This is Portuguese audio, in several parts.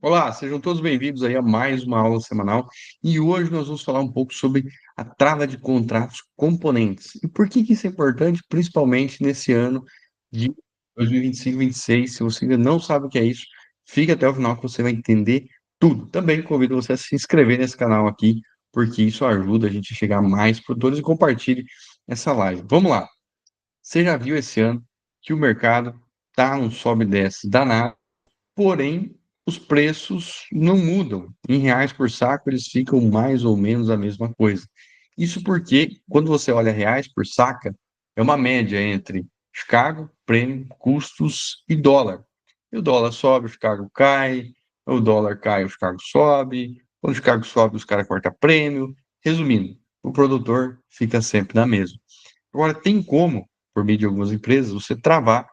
Olá, sejam todos bem-vindos aí a mais uma aula semanal e hoje nós vamos falar um pouco sobre a trava de contratos componentes e por que que isso é importante, principalmente nesse ano de 2025-26. Se você ainda não sabe o que é isso, fica até o final que você vai entender tudo. Também convido você a se inscrever nesse canal aqui, porque isso ajuda a gente a chegar a mais produtores e compartilhe essa live. Vamos lá. Você já viu esse ano que o mercado tá um sobe e desce danado. Porém, os preços não mudam. Em reais por saco, eles ficam mais ou menos a mesma coisa. Isso porque, quando você olha reais por saca, é uma média entre Chicago, prêmio, custos e dólar. E o dólar sobe, o Chicago cai, o dólar cai, o Chicago sobe, quando o Chicago sobe, os caras cortam prêmio. Resumindo, o produtor fica sempre na mesma. Agora, tem como, por meio de algumas empresas, você travar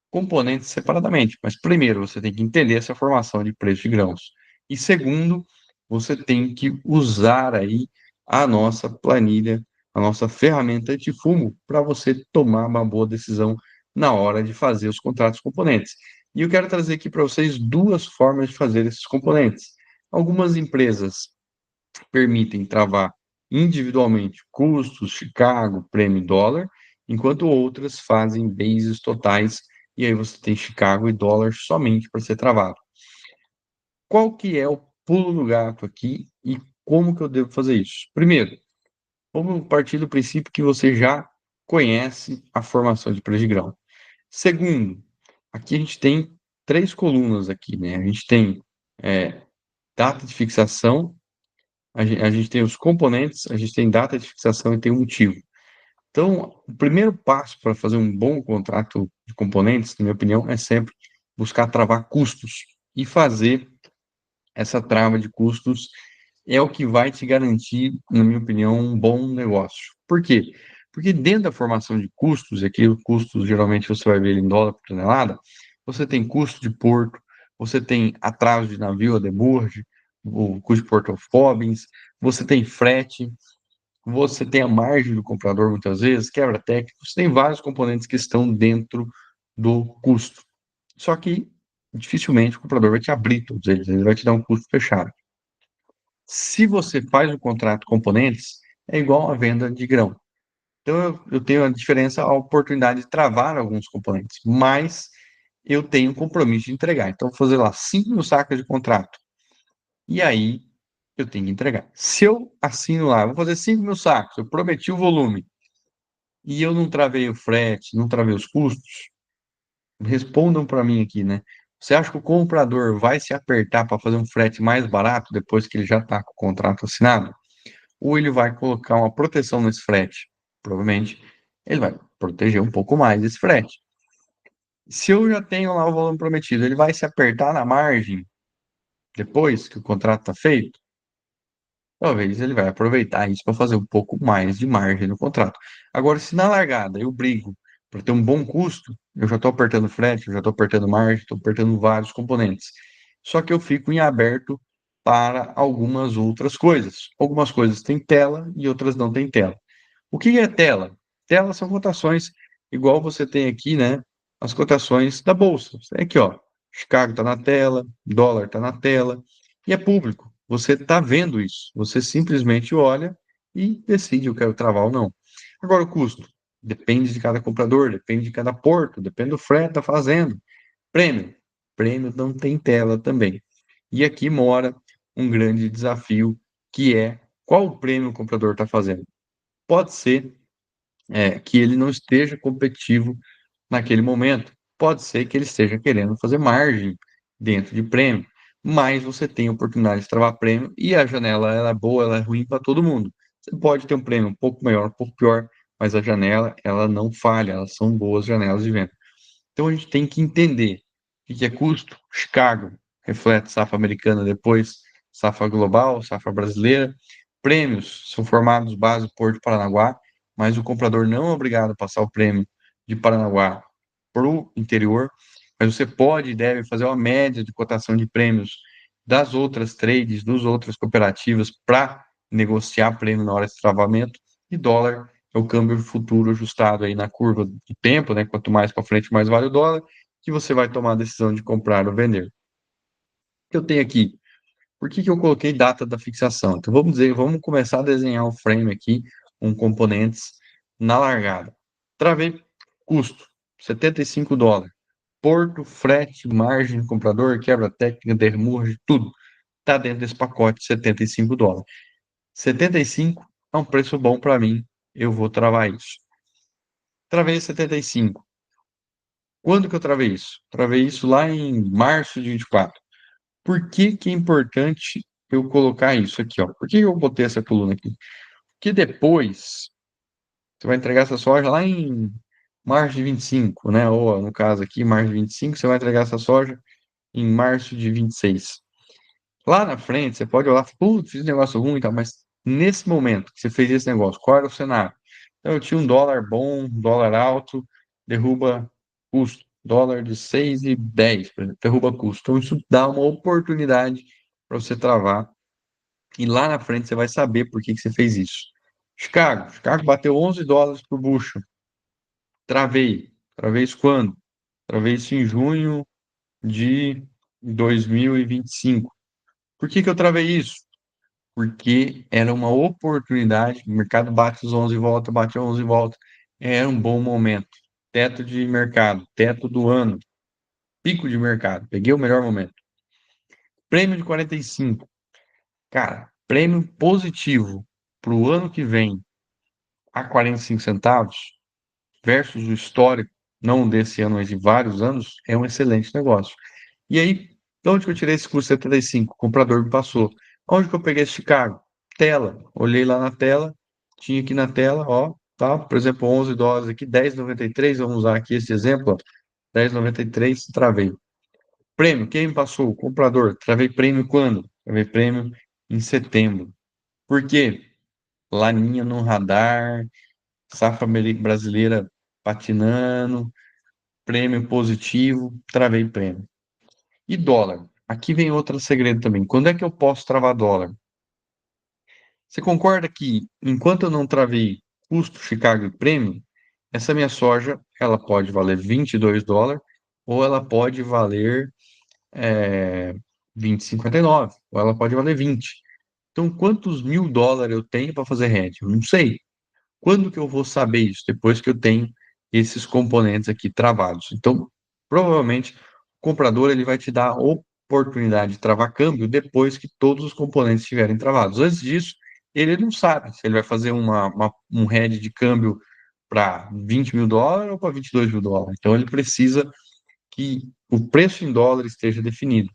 componentes separadamente. Mas primeiro, você tem que entender essa formação de preço de grãos. E segundo, você tem que usar aí a nossa planilha, a nossa ferramenta de fumo para você tomar uma boa decisão na hora de fazer os contratos componentes. E eu quero trazer aqui para vocês duas formas de fazer esses componentes. Algumas empresas permitem travar individualmente custos, Chicago, prêmio e dólar, enquanto outras fazem bases totais, e aí você tem Chicago e dólar somente para ser travado. Qual que é o pulo do gato aqui e como que eu devo fazer isso? Primeiro, vamos partir do princípio que você já conhece a formação de preço de grão. Segundo, aqui a gente tem três colunas aqui, né? A gente tem data de fixação, a gente tem os componentes, a gente tem data de fixação e tem um motivo. Então, o primeiro passo para fazer um bom contrato de componentes, na minha opinião, é sempre buscar travar custos. E fazer essa trava de custos é o que vai te garantir, na minha opinião, um bom negócio. Por quê? Porque dentro da formação de custos, e aqui os custos geralmente você vai ver ele em dólar por tonelada, você tem custo de porto, você tem atraso de navio a demurge, o custo de Port of Bobbins, você tem frete, você tem a margem do comprador muitas vezes, quebra técnico, você tem vários componentes que estão dentro do custo. Só que dificilmente o comprador vai te abrir todos eles, ele vai te dar um custo fechado. Se você faz um contrato de componentes, é igual a venda de grão. Então eu tenho a diferença, a oportunidade de travar alguns componentes, mas eu tenho um compromisso de entregar. Então, vou fazer lá 5.000 sacas de contrato. E aí eu tenho que entregar. Se eu assino lá, vou fazer 5.000 sacos, eu prometi o volume, e eu não travei o frete, não travei os custos, respondam para mim aqui, né? Você acha que o comprador vai se apertar para fazer um frete mais barato depois que ele já está com o contrato assinado? Ou ele vai colocar uma proteção nesse frete? Provavelmente ele vai proteger um pouco mais esse frete. Se eu já tenho lá o volume prometido, ele vai se apertar na margem depois que o contrato está feito? Talvez ele vai aproveitar isso para fazer um pouco mais de margem no contrato. Agora, se na largada eu brigo para ter um bom custo, eu já estou apertando frete, eu já estou apertando margem, estou apertando vários componentes. Só que eu fico em aberto para algumas outras coisas. Algumas coisas têm tela e outras não têm tela. O que é tela? Tela são cotações, igual você tem aqui, né? As cotações da bolsa. Você tem aqui, ó. Chicago está na tela, dólar está na tela, e é público. Você está vendo isso. Você simplesmente olha e decide eu quero travar ou não. Agora, o custo depende de cada comprador, depende de cada porto, depende do frete da fazenda. Prêmio. Prêmio não tem tela também. E aqui mora um grande desafio, que é qual o prêmio o comprador está fazendo. Pode ser que ele não esteja competitivo naquele momento. Pode ser que ele esteja querendo fazer margem dentro de prêmio, mas você tem a oportunidade de travar prêmio e a janela ela é boa, ela é ruim para todo mundo. Você pode ter um prêmio um pouco maior, um pouco pior, mas a janela ela não falha, elas são boas janelas de venda. Então a gente tem que entender o que é custo. Chicago reflete safra americana depois, safra global, safra brasileira. Prêmios são formados base Porto de Paranaguá, mas o comprador não é obrigado a passar o prêmio de Paranaguá para o interior, mas você pode e deve fazer uma média de cotação de prêmios das outras trades, das outras cooperativas para negociar prêmio na hora de travamento, e dólar é o câmbio futuro ajustado aí na curva do tempo, né? Quanto mais para frente, mais vale o dólar. que você vai tomar a decisão de comprar ou vender. O que eu tenho aqui? Por que que eu coloquei data da fixação? Então vamos dizer, vamos começar a desenhar o frame aqui com componentes na largada. Travei custo, US$ 75. Porto, frete, margem do comprador, quebra técnica, dermurge, tudo está dentro desse pacote de US$ 75. 75 é um preço bom para mim, eu vou travar isso. Travei 75. Quando que eu travei isso? Travei isso lá em março de 24. Por que que é importante eu colocar isso aqui, ó? Por que eu botei essa coluna aqui? Porque depois você vai entregar essa soja lá em março de 25, né? Ou no caso aqui, março de 25, você vai entregar essa soja em março de 26. Lá na frente, você pode olhar, putz, fiz um negócio ruim e tal, mas nesse momento que você fez esse negócio, qual era o cenário? Então, eu tinha um dólar bom, um dólar alto, derruba custo. Dólar de 6,10, por exemplo, derruba custo. Então, isso dá uma oportunidade para você travar. E lá na frente você vai saber por que que você fez isso. Chicago bateu US$ 11 por bushel. Travei. Travei isso quando? Travei isso em junho de 2025. Por que que eu travei isso? Porque era uma oportunidade. O mercado bate os 11 e volta, bate 11 e volta. Era um bom momento. Teto de mercado, teto do ano, pico de mercado. Peguei o melhor momento. Prêmio de 45. Cara, prêmio positivo para o ano que vem a 45 centavos versus o histórico, não desse ano, mas de vários anos, é um excelente negócio. E aí, de onde que eu tirei esse custo 75? O comprador me passou. Onde que eu peguei esse Chicago? Tela. Olhei lá na tela, tinha aqui na tela, ó, tá? Por exemplo, US$ 11 aqui, 10,93. Vamos usar aqui esse exemplo, ó. 10,93, travei. Prêmio, quem me passou? O comprador. Travei prêmio quando? Travei prêmio em setembro. Por quê? Laninha no radar, safra brasileira patinando, prêmio positivo, travei prêmio. E dólar? Aqui vem outro segredo também. Quando é que eu posso travar dólar? Você concorda que, enquanto eu não travei custo Chicago e prêmio, essa minha soja, ela pode valer US$ 22, ou ela pode valer 20,59, ou ela pode valer 20. Então, quantos US$ 1.000 eu tenho para fazer hedge? Eu não sei. Quando que eu vou saber isso? Depois que eu tenho esses componentes aqui travados. Então, provavelmente, o comprador ele vai te dar a oportunidade de travar câmbio depois que todos os componentes estiverem travados. Antes disso, ele não sabe se ele vai fazer um hedge de câmbio para US$ 20.000 ou para US$ 22.000. Então, ele precisa que o preço em dólar esteja definido.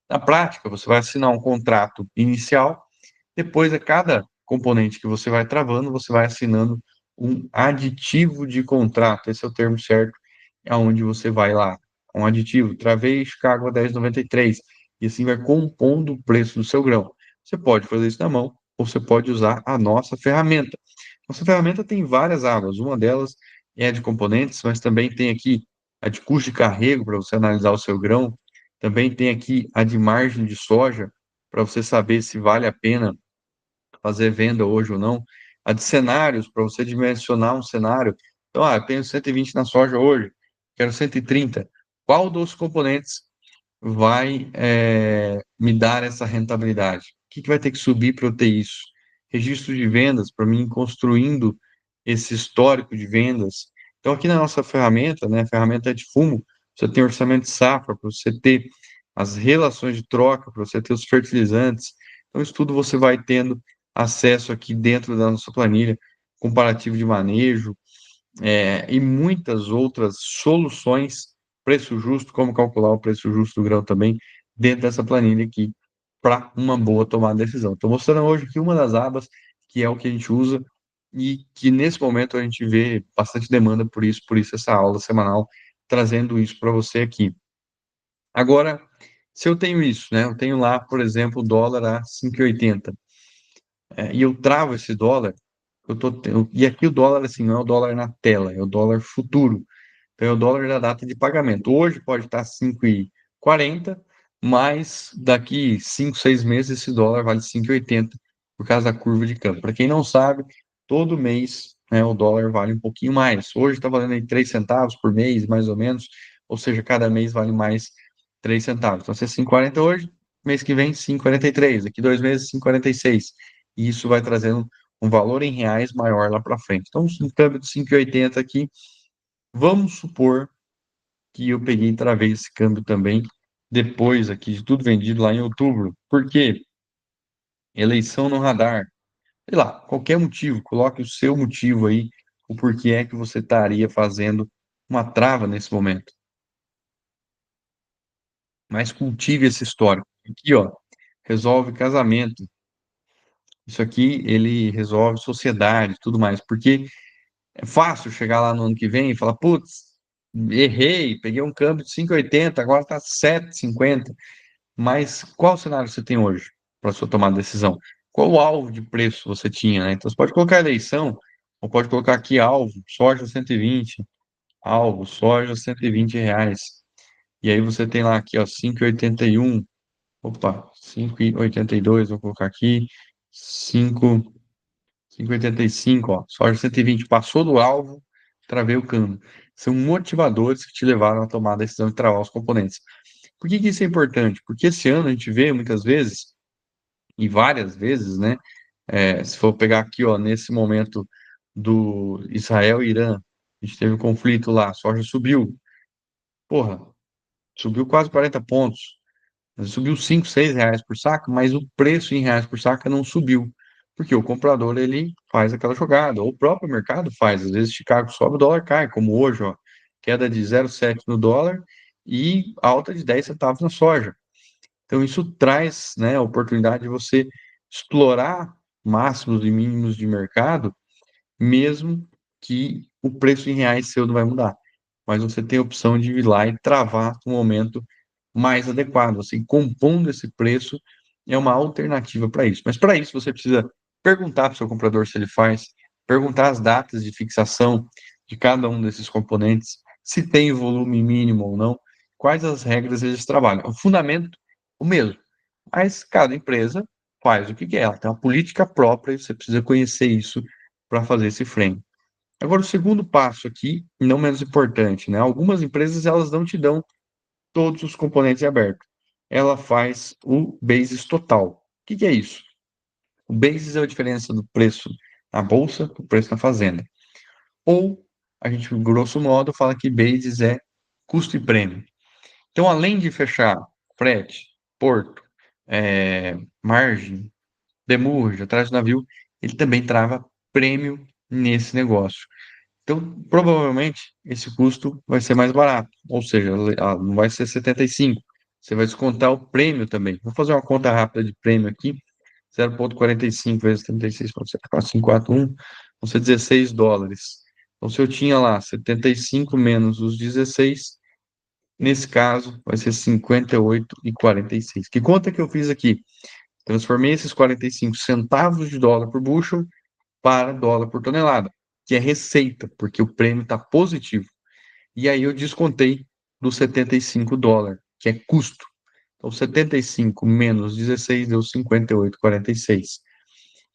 Na prática, você vai assinar um contrato inicial, depois, a cada componente que você vai travando, você vai assinando um aditivo de contrato. Esse é o termo certo, é onde você vai lá. Um aditivo, travei Chicago a 10,93. E assim vai compondo o preço do seu grão. Você pode fazer isso na mão, ou você pode usar a nossa ferramenta. Nossa ferramenta tem várias abas. Uma delas é a de componentes, mas também tem aqui a de custo de carrego, para você analisar o seu grão. Também tem aqui a de margem de soja, para você saber se vale a pena fazer venda hoje ou não. A de cenários, para você dimensionar um cenário. Então, eu tenho 120 na soja hoje, quero 130. Qual dos componentes vai me dar essa rentabilidade? O que que vai ter que subir para eu ter isso? Registro de vendas, para mim construindo esse histórico de vendas. Então, aqui na nossa ferramenta, né, ferramenta de fumo, você tem orçamento de safra, para você ter as relações de troca, para você ter os fertilizantes. Então, isso tudo você vai tendo acesso aqui dentro da nossa planilha, comparativo de manejo, e muitas outras soluções, preço justo, como calcular o preço justo do grão também, dentro dessa planilha aqui, para uma boa tomada de decisão. Estou mostrando hoje aqui uma das abas, que é o que a gente usa, e que nesse momento a gente vê bastante demanda por isso essa aula semanal, trazendo isso para você aqui. Agora, se eu tenho isso, né? Eu tenho lá, por exemplo, o dólar a 5,80, e eu travo esse dólar, e aqui o dólar, assim, não é o dólar na tela, é o dólar futuro. Então, é o dólar da data de pagamento. Hoje pode estar 5,40, mas daqui 5, 6 meses esse dólar vale 5,80 por causa da curva de câmbio. Para quem não sabe, todo mês, né, o dólar vale um pouquinho mais. Hoje está valendo aí 3 centavos por mês, mais ou menos. ou seja, cada mês vale mais 3 centavos. Então, se é 5,40 hoje, mês que vem 5,43, daqui 2 meses 5,46. E isso vai trazendo um valor em reais maior lá para frente. Então, um câmbio de 5,80 aqui, vamos supor que eu peguei e travei esse câmbio também depois aqui de tudo vendido lá em outubro. Por quê? Eleição no radar. Sei lá, qualquer motivo, coloque o seu motivo aí, o porquê é que você estaria fazendo uma trava nesse momento. Mas cultive essa história. Aqui, ó, resolve casamento. Isso aqui, ele resolve sociedade, tudo mais. Porque é fácil chegar lá no ano que vem e falar, putz, errei, peguei um câmbio de 5,80, agora tá 7,50. Mas qual cenário você tem hoje para sua tomada de decisão? Qual o alvo de preço você tinha, né? Então você pode colocar eleição, ou pode colocar aqui alvo, soja 120, alvo, soja R$ 120. E aí você tem lá aqui, ó, 5,81. Opa, 5,82, vou colocar aqui, 5,85, ó, soja 120, passou do alvo, travei o câmbio. São motivadores que te levaram a tomar a decisão de travar os componentes. Por que que isso é importante? Porque esse ano a gente vê muitas vezes, e várias vezes, né? Se for pegar aqui, ó, nesse momento do Israel e Irã, a gente teve um conflito lá, a soja subiu. Porra, subiu quase 40 pontos. Subiu 5, 6 reais por saco, mas o preço em reais por saca não subiu. Porque o comprador, ele faz aquela jogada, ou o próprio mercado faz. Às vezes Chicago sobe, o dólar cai, como hoje, ó, queda de 0,7 no dólar e alta de 10 centavos na soja. Então, isso traz, né, a oportunidade de você explorar máximos e mínimos de mercado, mesmo que o preço em reais seu não vai mudar. Mas você tem a opção de ir lá e travar no momento mais adequado. Assim, compondo esse preço é uma alternativa para isso. Mas para isso você precisa perguntar para o seu comprador se ele faz, perguntar as datas de fixação de cada um desses componentes, se tem volume mínimo ou não, quais as regras eles trabalham. O fundamento, o mesmo. Mas cada empresa faz o que quer. Ela tem uma política própria e você precisa conhecer isso para fazer esse frame. Agora, o segundo passo aqui, não menos importante, né? Algumas empresas elas não te dão todos os componentes abertos. Ela faz o basis total. O que que é isso? O basis é a diferença do preço na bolsa do preço na fazenda. Ou, a gente, grosso modo, fala que basis é custo e prêmio. Então, além de fechar frete, porto, margem, demurge, atrás do navio, ele também trava prêmio nesse negócio. Então, provavelmente, esse custo vai ser mais barato, ou seja, não vai ser 75. Você vai descontar o prêmio também. Vou fazer uma conta rápida de prêmio aqui. 0,45 vezes 36,541, vão ser US$ 16. Então, se eu tinha lá 75 menos os 16, nesse caso, vai ser 58,46. Que conta que eu fiz aqui? Transformei esses 45 centavos de dólar por bushel para dólar por tonelada, que é receita, porque o prêmio está positivo. E aí eu descontei dos US$ 75, que é custo. Então, 75 menos 16 deu 58,46.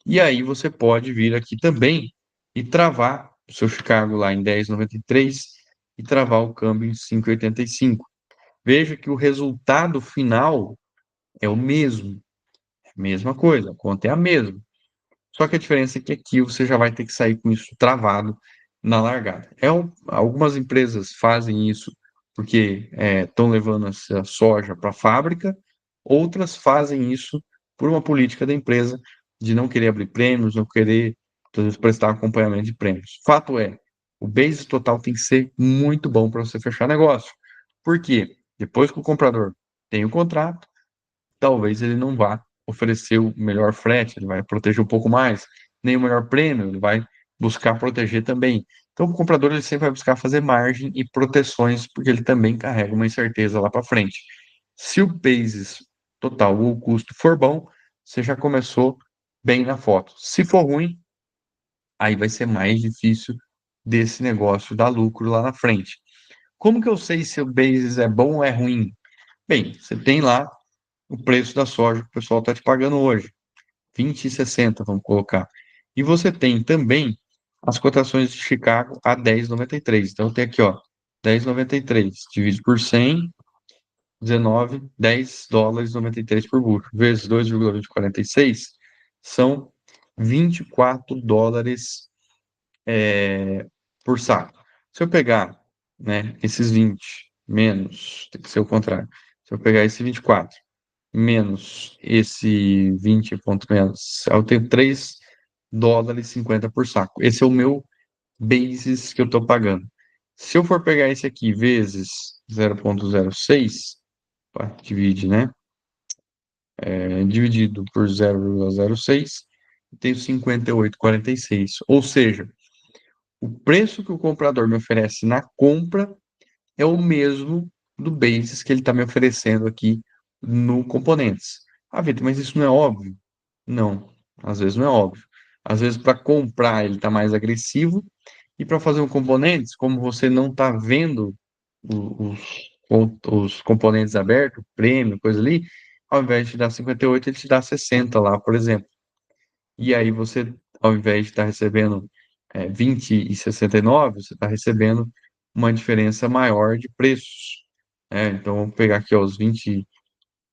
E aí você pode vir aqui também e travar o seu Chicago lá em 10,93 e travar o câmbio em 5,85. Veja que o resultado final é o mesmo, é a mesma coisa, a conta é a mesma. Só que a diferença é que aqui você já vai ter que sair com isso travado na largada. Algumas empresas fazem isso porque estão levando a soja para a fábrica, outras fazem isso por uma política da empresa de não querer abrir prêmios, não querer prestar acompanhamento de prêmios. Fato é, o base total tem que ser muito bom para você fechar negócio. Por quê? Depois que o comprador tem o contrato, talvez ele não vá oferecer o melhor frete, ele vai proteger um pouco mais, nem o melhor prêmio, ele vai buscar proteger também. Então, o comprador ele sempre vai buscar fazer margem e proteções, porque ele também carrega uma incerteza lá para frente. Se o basis total ou o custo for bom, você já começou bem na foto. Se for ruim, aí vai ser mais difícil desse negócio dar lucro lá na frente. Como que eu sei se o basis é bom ou é ruim? Bem, você tem lá o preço da soja que o pessoal está te pagando hoje, 20,60, vamos colocar. E você tem também as cotações de Chicago a 10,93. Então tem aqui, ó, 10,93. Divide por 100, 19, 10 dólares e 93 por bushel, vezes 2,2046, são 24 dólares por saco. Se eu pegar, né, esses 20 menos, tem que ser o contrário. Se eu pegar esse 24 menos esse 20 ponto menos, eu tenho 3 dólares e 50 por saco. Esse é o meu basis que eu estou pagando. Se eu for pegar esse aqui vezes 0,06, divide, né? Dividido por 0,06, tenho 58,46. Ou seja, o preço que o comprador me oferece na compra é o mesmo do basis que ele está me oferecendo aqui no componentes. Ah, Vitor, mas isso não é óbvio? Não, às vezes não é óbvio. Às vezes, para comprar, ele está mais agressivo, e para fazer um componentes, como você não está vendo os componentes abertos, prêmio, coisa ali, ao invés de te dar 58, ele te dá 60 lá, por exemplo. E aí você, ao invés de estar recebendo 20 e 69, você está recebendo uma diferença maior de preços. Então, vamos pegar aqui ó, os 20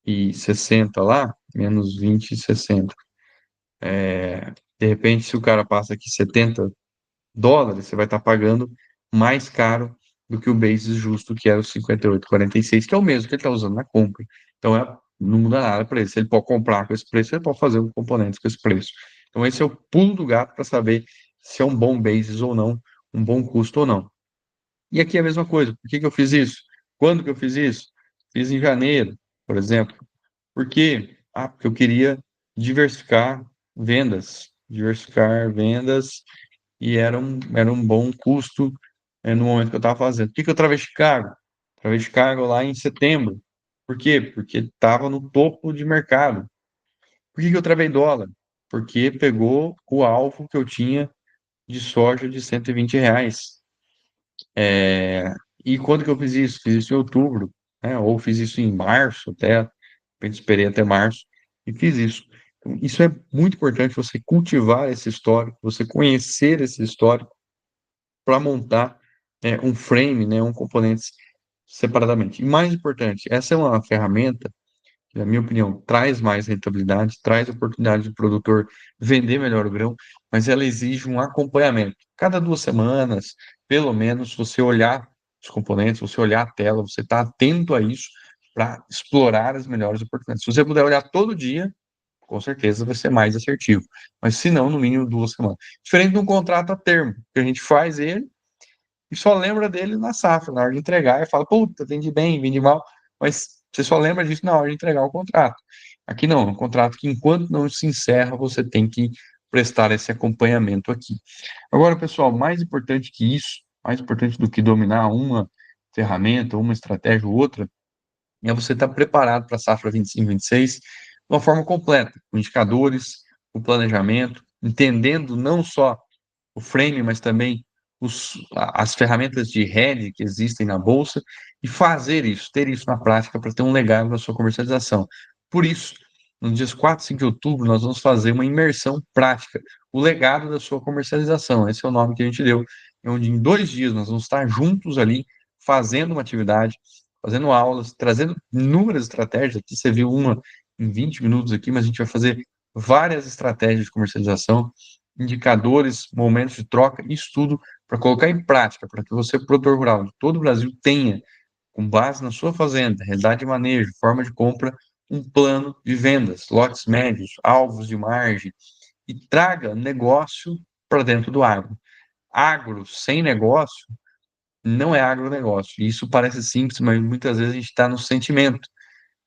e 60 lá, menos 20 e 60. De repente, se o cara passa aqui 70 dólares, você vai estar pagando mais caro do que o basis justo, que era o 58,46, que é o mesmo que ele está usando na compra. Então, não muda nada para ele. Se ele pode comprar com esse preço, ele pode fazer um componente com esse preço. Então, esse é o pulo do gato para saber se é um bom basis ou não, um bom custo ou não. E aqui é a mesma coisa. Por que que eu fiz isso? Quando que eu fiz isso? Fiz em janeiro, por exemplo. Por quê? Porque eu queria diversificar vendas. Diversificar vendas e era um bom custo no momento que eu estava fazendo. Por que que eu travei Chicago? Travei Chicago lá em setembro. Por quê? Porque estava no topo de mercado. Por que que eu travei dólar? Porque pegou o alvo que eu tinha de soja de R$ 120. E quando que eu fiz isso? Fiz isso em outubro, né? Ou fiz isso em março até, de repente esperei até março e fiz isso. Então, isso é muito importante, você cultivar esse histórico, você conhecer esse histórico para montar um frame, né, um componente separadamente. E mais importante, essa é uma ferramenta que, na minha opinião, traz mais rentabilidade, traz oportunidade do produtor vender melhor o grão, mas ela exige um acompanhamento. Cada 2 semanas, pelo menos, você olhar os componentes, você olhar a tela, você está atento a isso para explorar as melhores oportunidades. Se você puder olhar todo dia, com certeza vai ser mais assertivo. Mas se não, no mínimo 2 semanas. Diferente de um contrato a termo, que a gente faz ele e só lembra dele na safra, na hora de entregar, e fala, puta, vendi bem, vendi mal, mas você só lembra disso na hora de entregar o contrato. Aqui não, é um contrato que enquanto não se encerra, você tem que prestar esse acompanhamento aqui. Agora, pessoal, mais importante que isso, mais importante do que dominar uma ferramenta, uma estratégia ou outra, é você estar preparado para a safra 25, 26 de uma forma completa, com indicadores, com planejamento, entendendo não só o frame, mas também as ferramentas de hedge que existem na bolsa e fazer isso, ter isso na prática para ter um legado na sua comercialização. Por isso, nos dias 4 e 5 de outubro, nós vamos fazer uma imersão prática, o legado da sua comercialização. Esse é o nome que a gente deu, onde em 2 dias nós vamos estar juntos ali, fazendo uma atividade, fazendo aulas, trazendo inúmeras estratégias. Aqui você viu uma em 20 minutos aqui, mas a gente vai fazer várias estratégias de comercialização, indicadores, momentos de troca, isso tudo para colocar em prática, para que você, produtor rural de todo o Brasil, tenha, com base na sua fazenda, realidade de manejo, forma de compra, um plano de vendas, lotes médios, alvos de margem, e traga negócio para dentro do agro. Agro sem negócio não é agronegócio. Isso parece simples, mas muitas vezes a gente está no sentimento,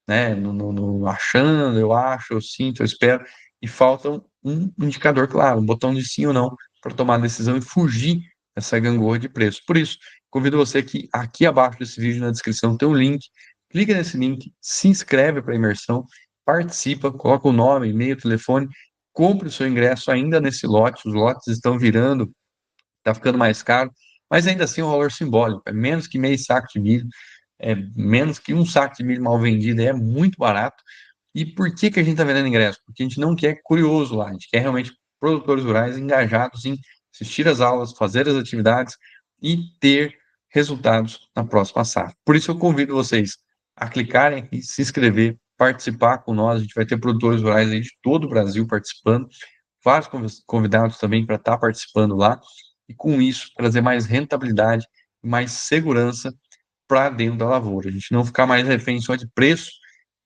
né? No achando, eu acho, eu sinto, eu espero, e falta um indicador claro, um botão de sim ou não para tomar a decisão e fugir dessa gangorra de preço. Por isso, convido você que aqui abaixo desse vídeo, na descrição, tem um link, clica nesse link, se inscreve para a imersão, participa, coloca o nome, e-mail, telefone, compre o seu ingresso ainda nesse lote, os lotes estão virando, está ficando mais caro, mas ainda assim é um valor simbólico, é menos que meio saco de milho, é menos que um saco de milho mal vendido, é muito barato. E por que que a gente está vendendo ingresso? Porque a gente não quer curioso lá, a gente quer realmente produtores rurais engajados em assistir às aulas, fazer as atividades e ter resultados na próxima safra. Por isso eu convido vocês a clicarem aqui, se inscrever, participar com nós. A gente vai ter produtores rurais aí de todo o Brasil participando, vários convidados também para estar participando lá, e com isso trazer mais rentabilidade e mais segurança para dentro da lavoura. A gente não ficar mais refém só de preço,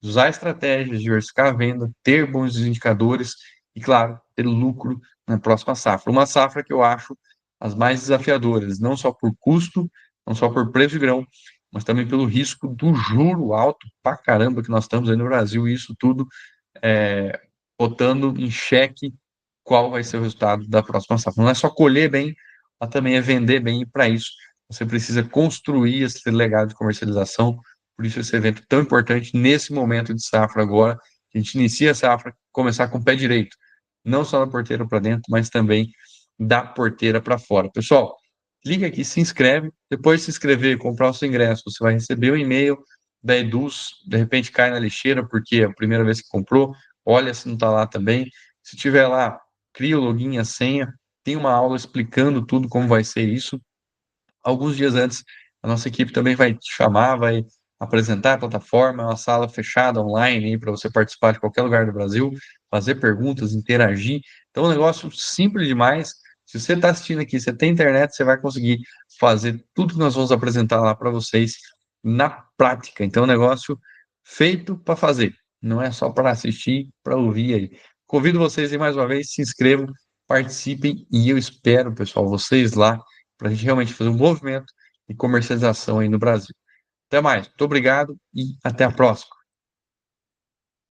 usar estratégias, diversificar a venda, ter bons indicadores e, claro, ter lucro na próxima safra. Uma safra que eu acho as mais desafiadoras, não só por custo, não só por preço de grão, mas também pelo risco do juro alto pra caramba que nós estamos aí no Brasil, e isso tudo é, botando em xeque qual vai ser o resultado da próxima safra. Não é só colher bem, mas também é vender bem, e para isso você precisa construir esse legado de comercialização. Por isso esse evento tão importante nesse momento de safra agora, a gente inicia a safra, começar com o pé direito, não só da porteira para dentro, mas também da porteira para fora. Pessoal, clica aqui, se inscreve, depois de se inscrever, comprar o seu ingresso, você vai receber um e-mail da Eduz, de repente cai na lixeira, porque é a primeira vez que comprou, olha se não está lá também. Se tiver lá, cria o login, a senha, tem uma aula explicando tudo como vai ser isso. Alguns dias antes, a nossa equipe também vai te chamar, vai apresentar a plataforma, é uma sala fechada online para você participar de qualquer lugar do Brasil, fazer perguntas, interagir. Então, é um negócio simples demais. Se você está assistindo aqui, você tem internet, você vai conseguir fazer tudo que nós vamos apresentar lá para vocês na prática. Então, é um negócio feito para fazer, não é só para assistir, para ouvir aí. Convido vocês aí mais uma vez, se inscrevam, participem e eu espero, pessoal, vocês lá para a gente realmente fazer um movimento de comercialização aí no Brasil. Até mais, muito obrigado e até a próxima.